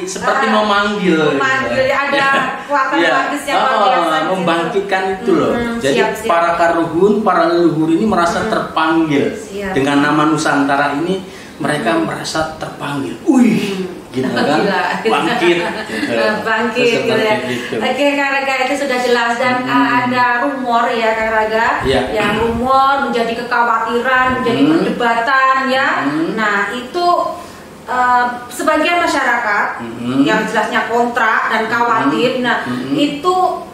seperti memanggil ya, ada kekuatan magis yang luar biasa membangkitkan itu loh. Jadi para karuhun, para leluhur ini merasa terpanggil dengan nama Nusantara ini, mereka merasa terpanggil. Gitu kan, bangkit gitu ya. Oke, Kang Raga, itu sudah jelas. Dan ada rumor ya, Kang Raga, yang rumor menjadi kekhawatiran, menjadi perdebatan ya. Nah, itu sebagian masyarakat yang jelasnya kontra dan khawatir. Nah, itu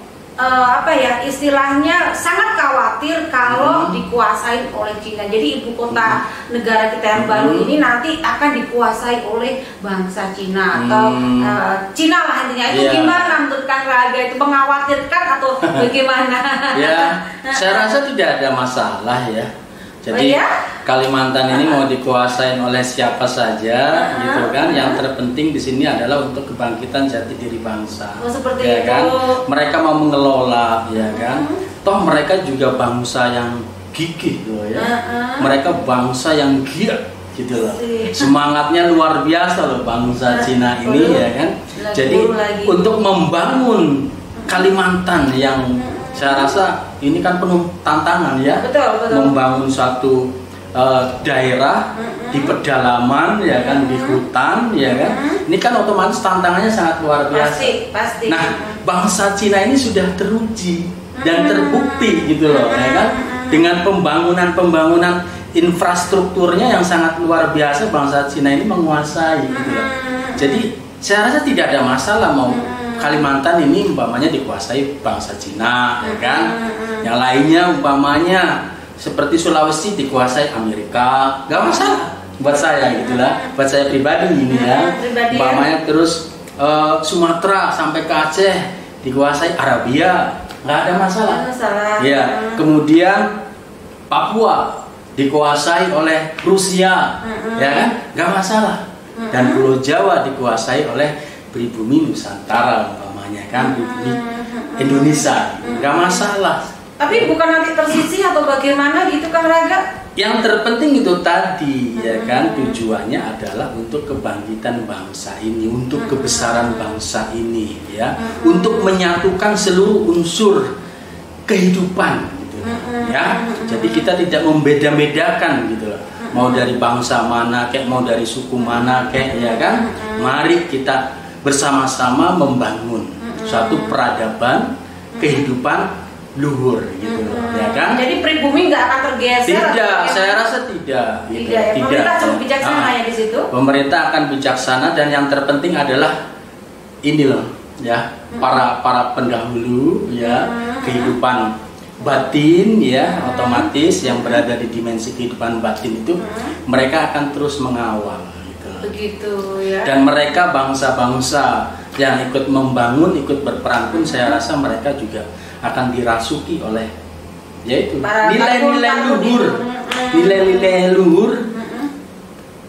istilahnya sangat khawatir kalau dikuasai oleh Cina. Jadi ibu kota negara kita yang baru ini nanti akan dikuasai oleh bangsa Cina atau Cina lah intinya. Itu gimana menurut Kang Raga? Itu mengkhawatirkan atau bagaimana? Saya rasa tidak ada masalah ya. Jadi Kalimantan ini mau dikuasain oleh siapa saja, gitu kan? Yang terpenting di sini adalah untuk kebangkitan jati diri bangsa. Seperti itu. Kan? Mereka mau mengelola, ya kan? Toh mereka juga bangsa yang gigih, loh ya. Mereka bangsa yang giat, gitu loh. Semangatnya luar biasa loh bangsa Cina ini, ya kan? Jadi untuk membangun Kalimantan yang saya rasa ini kan penuh tantangan ya. Betul. Membangun suatu daerah di pedalaman ya kan, di hutan ya kan. Ini kan otomatis tantangannya sangat luar biasa. Pasti. Nah, bangsa Cina ini sudah teruji dan terbukti gitu loh ya kan. Dengan pembangunan infrastrukturnya yang sangat luar biasa, bangsa Cina ini menguasai gitu loh. Jadi saya rasa tidak ada masalah mau Kalimantan ini umpamanya dikuasai bangsa Cina, ya kan? Yang lainnya umpamanya seperti Sulawesi dikuasai Amerika, nggak masalah buat saya gitulah, buat saya pribadi ini ya. Umpamanya terus Sumatera sampai ke Aceh dikuasai Arabia, nggak ada masalah. Ya, kemudian Papua dikuasai oleh Rusia, ya kan? Nggak masalah. Dan Pulau Jawa dikuasai oleh pribumi Nusantara umpamanya kan, pribumi Indonesia, nggak masalah. Tapi bukan nanti tersisih atau bagaimana gitu Kang Raga? Yang terpenting itu tadi ya kan, tujuannya adalah untuk kebangkitan bangsa ini, untuk kebesaran bangsa ini ya, untuk menyatukan seluruh unsur kehidupan gitu ya. Jadi kita tidak membeda-bedakan gitu loh. Mau dari bangsa mana kayak, mau dari suku mana kayak ya kan. Mari kita bersama-sama membangun suatu peradaban kehidupan luhur gitu loh, ya kan? Jadi pribumi nggak akan tergeser? Tidak, saya rasa tidak. Tidak. Pemerintah cukup bijaksana ya di situ. Pemerintah akan bijaksana, dan yang terpenting adalah ini loh, ya, para pendahulu ya, kehidupan batin ya, otomatis yang berada di dimensi kehidupan batin itu mereka akan terus mengawal. Begitu ya. Dan mereka bangsa-bangsa yang ikut membangun, ikut berperan pun saya rasa mereka juga akan dirasuki oleh yaitu nilai-nilai luhur, nilai-nilai luhur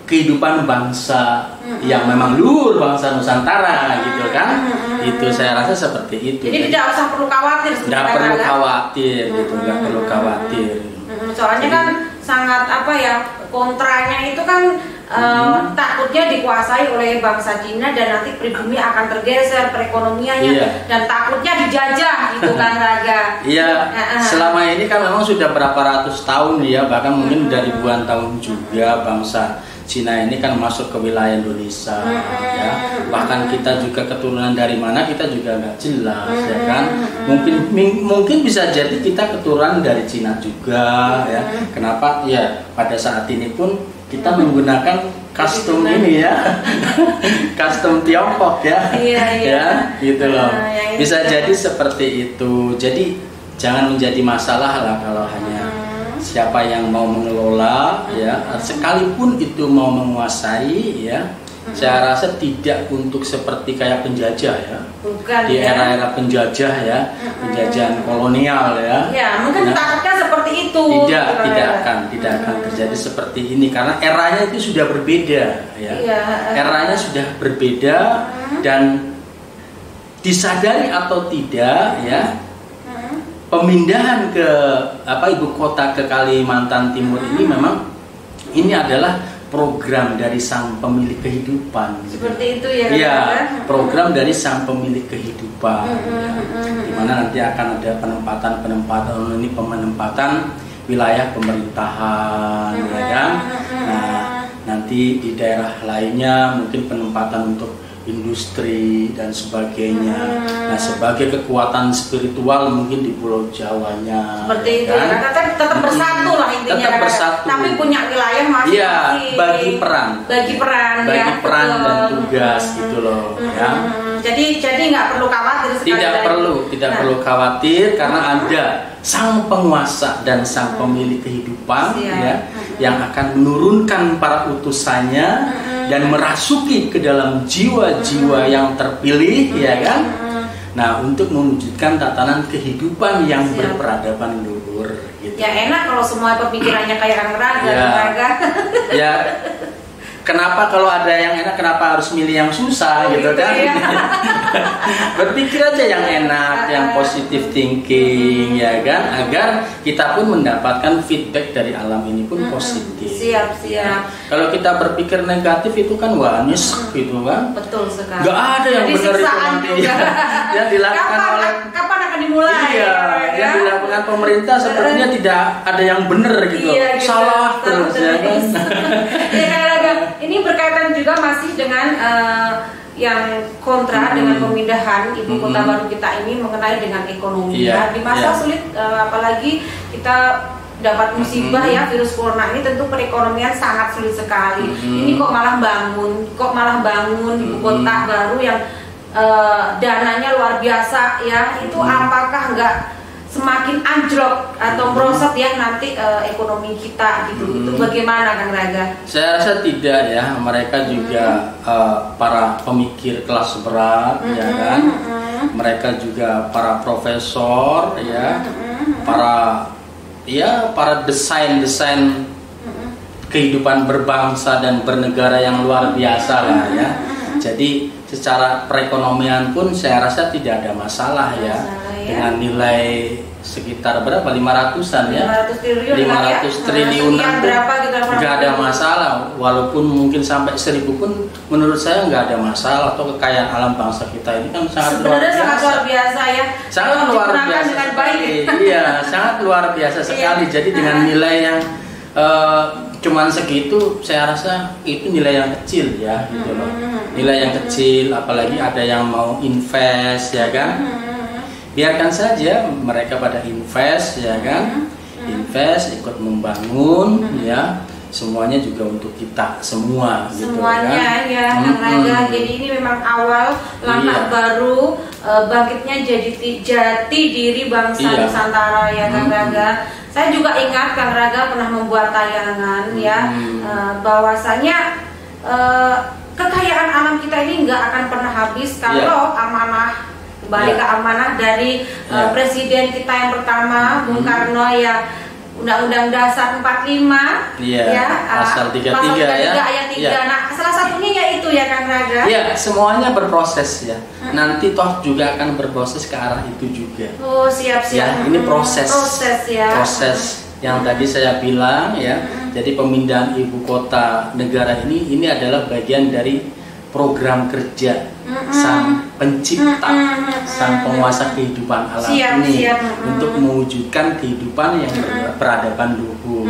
kehidupan bangsa yang memang luhur, bangsa Nusantara gitu kan. Itu saya rasa seperti itu. Jadi tidak usah perlu khawatir. Tidak perlu khawatir gitu, nggak perlu khawatir. Soalnya kan sangat kontranya itu kan takutnya dikuasai oleh bangsa Cina dan nanti pribumi akan tergeser perekonomiannya dan takutnya dijajah gitu kan Raga. Iya. Selama ini kan memang sudah berapa ratus tahun ya, bahkan mungkin dari ribuan tahun juga bangsa Cina ini kan masuk ke wilayah Indonesia ya. Bahkan kita juga keturunan dari mana kita juga nggak jelas ya kan. Mungkin bisa jadi kita keturunan dari Cina juga ya. Kenapa? Ya pada saat ini pun kita menggunakan kostum ini ya. Kostum Tiongkok ya. Ya, gitu loh. Bisa jadi seperti itu. Jadi jangan menjadi masalah lah kalau hanya siapa yang mau mengelola ya, sekalipun itu mau menguasai ya. Saya rasa tidak untuk seperti kayak penjajah ya. Bukan, di era-era penjajah ya, penjajahan kolonial ya. Ya, mungkin takutnya seperti itu. Tidak akan terjadi seperti ini karena eranya itu sudah berbeda ya. Eranya sudah berbeda dan disadari atau tidak ya. Pemindahan ke ibu kota ke Kalimantan Timur ini memang ini adalah program dari sang pemilik kehidupan. Seperti itu ya. Iya, program dari sang pemilik kehidupan. Di mana nanti akan ada penempatan wilayah pemerintahan, ya kan? Nah, nanti di daerah lainnya mungkin penempatan untuk industri dan sebagainya. Nah, sebagai kekuatan spiritual mungkin di Pulau Jawanya. Seperti itu kan? Ya, tetap bersatu lah intinya. Tetap bersatu. Tapi punya wilayah masing-masing. Iya, bagi peran ya, dan tugas gitu loh. Ya. Jadi nggak perlu khawatir sekali. Tidak perlu khawatir karena ada sang penguasa dan sang pemilik kehidupan ya, yang akan menurunkan para utusannya dan merasuki ke dalam jiwa-jiwa yang terpilih, ya kan? Nah, untuk mewujudkan tatanan kehidupan yang berperadaban luhur. Gitu. Ya enak kalau semua pemikirannya kayak Kang Raga. Ya. Kenapa kalau ada yang enak, kenapa harus milih yang susah gitu kan? Ya. Berpikir aja yang enak, yang positive thinking, ya kan? Agar kita pun mendapatkan feedback dari alam ini pun positif. Siap. Kalau kita berpikir negatif itu kan nyesek gitu kan? Betul sekali. Gak ada yang benar itu nanti. Yang dilakukan kapan akan dimulai? Iya, yang dilakukan pemerintah sepertinya tidak ada yang benar gitu. Gitu. Salah terus ya kan? Ini berkaitan juga masih dengan yang kontra dengan pemindahan ibu kota baru kita ini mengenai dengan ekonomi. Di masa sulit, apalagi kita dapat musibah ya virus corona ini, tentu perekonomian sangat sulit sekali. Ini kok malah bangun ibu kota baru yang dananya luar biasa ya. Itu apakah enggak semakin anjlok atau merosot ya nanti ekonomi kita gitu? Itu bagaimana Kang Raga? Saya rasa tidak ya, mereka juga para pemikir kelas berat ya kan, mereka juga para profesor ya, para desain kehidupan berbangsa dan bernegara yang luar biasa lah ya. Jadi secara perekonomian pun saya rasa tidak ada masalah ya. Dengan nilai sekitar berapa? 500-an ya? 500 triliunan nggak ada masalah. Walaupun mungkin sampai 1000 pun menurut saya nggak ada masalah. Atau kekayaan alam bangsa kita ini kan sangat luar biasa. Sangat luar biasa ya. Sangat luar biasa sekali. Iya, sangat luar biasa sekali. Jadi dengan nilai yang cuman segitu, saya rasa itu nilai yang kecil ya, gitu loh. Nilai yang kecil, apalagi ada yang mau invest ya kan? Biarkan saja mereka pada invest ya kan, invest ikut membangun ya, semuanya juga untuk kita semua gitu semuanya kan? Ya Kang Raga. Jadi ini memang awal langkah baru bangkitnya jati diri bangsa Nusantara ya Kang Raga. Saya juga ingat Kang Raga pernah membuat tayangan ya, bahwasanya kekayaan alam kita ini nggak akan pernah habis kalau amanah kembali ke amanah dari presiden kita yang pertama Bung Karno ya, Undang-Undang Dasar 45 ya, pasal 33 ayat 3. Nah, salah satunya yaitu ya Kang Raga. Ya, semuanya berproses ya. Nanti toh juga akan berproses ke arah itu juga. Oh, siap. Ya, ini proses ya. Proses yang tadi saya bilang ya. Jadi pemindahan ibu kota negara ini adalah bagian dari program kerja sang pencipta, sang penguasa kehidupan alam ini untuk mewujudkan kehidupan yang berperadaban luhur.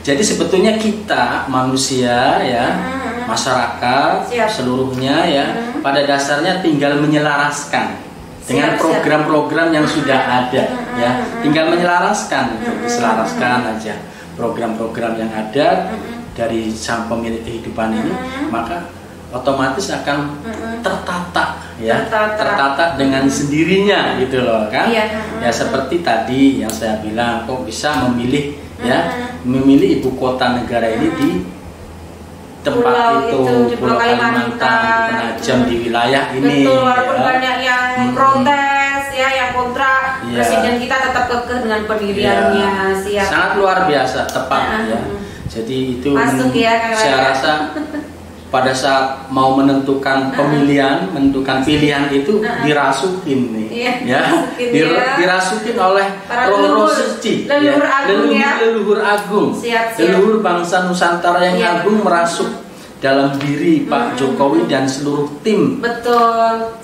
Jadi sebetulnya kita manusia ya, masyarakat seluruhnya ya, pada dasarnya tinggal menyelaraskan dengan program-program yang sudah ada ya, tinggal menyelaraskan, diselaraskan aja program-program yang ada dari sang pemilik kehidupan ini, maka otomatis akan tertata ya, tertata dengan sendirinya gitu loh kan. Ya seperti tadi yang saya bilang, kok bisa memilih memilih ibu kota negara ini di tempat itu, Pulau Kalimantan, di Penajam, di wilayah ini. Betul, walaupun banyak yang protes ya, yang kontra, presiden kita tetap kekeh dengan pendiriannya. Sangat luar biasa, tepat ya. Jadi itu masuk ya, saya rasa pada saat mau menentukan pemilihan, menentukan pilihan itu dirasukin nih, dirasukin oleh roh-roh suci, leluhur agung, leluhur bangsa Nusantara yang agung merasuk dalam diri Pak Jokowi dan seluruh tim,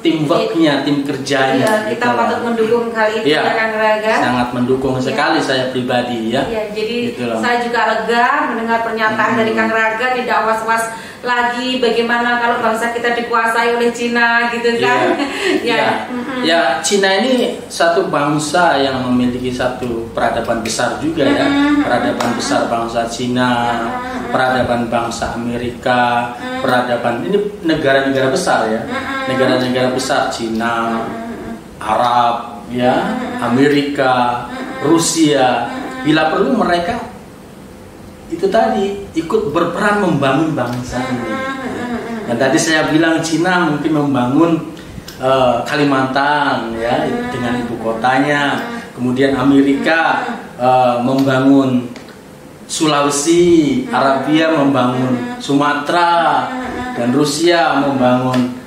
teamworknya, tim kerjanya. Kita patut mendukung kali itu ya Kang Raga. Sangat mendukung sekali saya pribadi ya. Jadi saya juga lega mendengar pernyataan dari Kang Raga, tidak was-was lagi bagaimana kalau bangsa kita dikuasai oleh Cina gitu kan. Ya, Cina ini satu bangsa yang memiliki satu peradaban besar juga ya. Peradaban besar bangsa Cina, peradaban bangsa Amerika, peradaban ini negara-negara besar ya. Negara-negara besar Cina, Arab ya, Amerika, Rusia. Bila perlu mereka itu tadi ikut berperan membangun bangsa ini. Dan tadi saya bilang Cina mungkin membangun Kalimantan ya dengan ibu kotanya, kemudian Amerika membangun Sulawesi, Arabia membangun Sumatera, dan Rusia membangun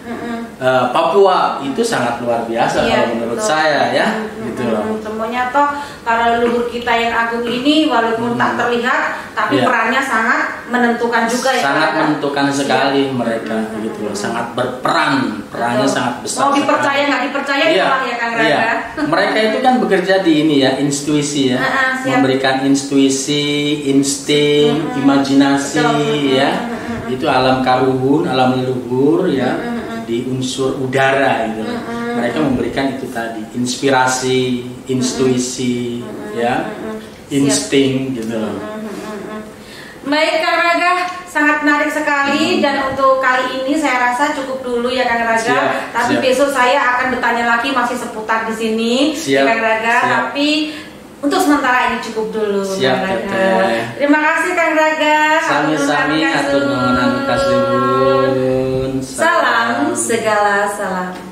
Papua. Itu sangat luar biasa kalau menurut saya ya. Gitu loh. Semuanya toh para leluhur kita yang agung ini walaupun tak terlihat tapi perannya sangat menentukan juga ya. Sangat menentukan sekali mereka gitu loh. Sangat berperan, perannya sangat besar. Mau dipercaya nggak dipercaya ya Kang Raga. Mereka itu kan bekerja di ini ya, intuisi ya. Memberikan intuisi, insting, imajinasi ya. Itu alam karuhun, alam leluhur ya. Di unsur udara gitu. Mereka memberikan itu tadi inspirasi, intuisi, ya, insting gitu. Baik Kang Raga, sangat menarik sekali dan untuk kali ini saya rasa cukup dulu ya Kang Raga. Tapi besok saya akan bertanya lagi masih seputar di sini ya Kang Raga. Tapi untuk sementara ini cukup dulu. Kang Raga. Terima kasih Kang Raga. Sami-sami atur nuhun kasih. Salam segala salam.